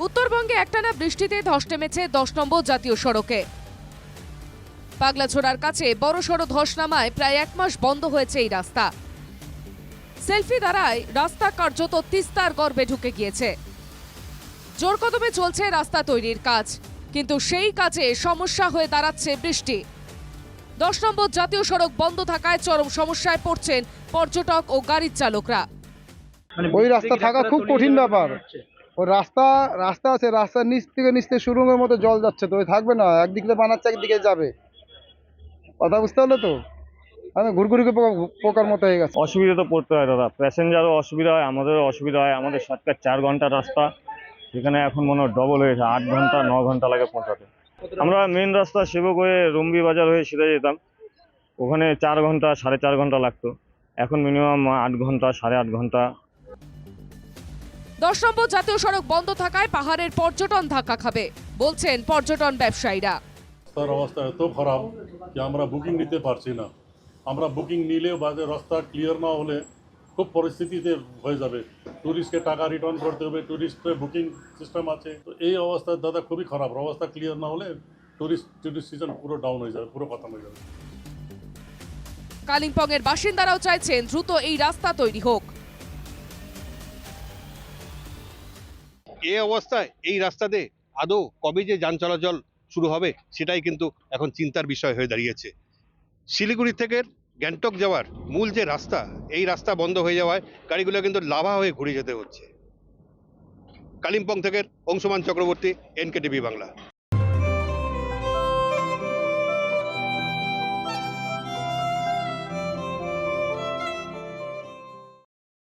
উত্তরবঙ্গে একটানা বৃষ্টিতে ধস নেমেছে 10 নম্বর জাতীয় সড়কে। পাগলাছড়ার কাছে বড়সড় ধস নামায় প্রায় 1 মাস বন্ধ হয়েছে এই রাস্তা। সেলফি দ্বারায় রাস্তা কার্যত তিস্তার গর্ভে ঢুকে গিয়েছে। জোর কদমে চলছে রাস্তা তৈরির কাজ, কিন্তু সেই কাজে সমস্যা হয়ে দাঁড়াচ্ছে বৃষ্টি। 10 নম্বর জাতীয় সড়ক বন্ধ থাকায় চরম সমস্যায় পড়ছেন পর্যটক ও গাড়ির চালকরা। ওই রাস্তা থাকা খুব কঠিন ব্যাপার। ওই রাস্তা আছে, রাস্তার নিচ থেকে সুরঙ্গের মতো জল যাচ্ছে, তো ওই থাকবে না, একদিক থেকে বানাচ্ছে একদিকে যাবে। কথা বুঝতে হলো তো, আমি ঘুরঘুরিকে পোকার মতো হয়ে গেছে। অসুবিধা তো পড়তে হয় দাদা, প্যাসেঞ্জারও অসুবিধা হয়, আমাদেরও অসুবিধা হয়। আমাদের শর্টকাট 4 ঘন্টার রাস্তা, সেখানে এখন মনে হয় ডবল হয়েছে, 8 ঘন্টা 9 ঘন্টা লাগে পৌঁছাতে। আমরা মেন রাস্তা সেবক হয়ে রুম্বি বাজার হয়ে সিধা যেতাম, ওখানে 4 ঘন্টা 4.5 ঘন্টা লাগতো, এখন মিনিমাম 8 ঘন্টা 8.5 ঘন্টা। 10 নম্বর জাতীয় সড়ক বন্ধ থাকায় পাহাড়ের পর্যটন ধাক্কা খাবে বলছেন পর্যটন ব্যবসায়ীরা। রাস্তার অবস্থা এত খারাপ যে আমরা বুকিং নিতে পারছি না। আমরা বুকিং নিলেও বাজে রাস্তা ক্লিয়ার না হলে খুব পরিস্থিতিতে হয়ে যাবে। ট্যুরিস্টকে টাকা রিটার্ন করতে হবে, ট্যুরিস্টের বুকিং সিস্টেম আছে। তো এই অবস্থা দাদা খুবই খারাপ। অবস্থা ক্লিয়ার না হলে ট্যুরিস্ট সিজন পুরো ডাউন হয়ে যাবে, পুরো খতম হয়ে যাবে। কালিম্পংয়ের বাসিন্দারাও চাইছেন দ্রুত এই রাস্তা তৈরি হোক। এই অবস্থায় এই রাস্তাতে আদৌ কবে যে যান চলাচল শুরু হবে সেটাই কিন্তু এখন চিন্তার বিষয় হয়ে দাঁড়িয়েছে। শিলিগুড়ি থেকে গ্যাংটক যাওয়ার মূল যে রাস্তা, এই রাস্তা বন্ধ হয়ে যাওয়ায় গাড়িগুলো কিন্তু লাভা হয়ে ঘুরে যেতে হচ্ছে। কালিম্পং থেকে অংশুমান চক্রবর্তী, NKTV বাংলা।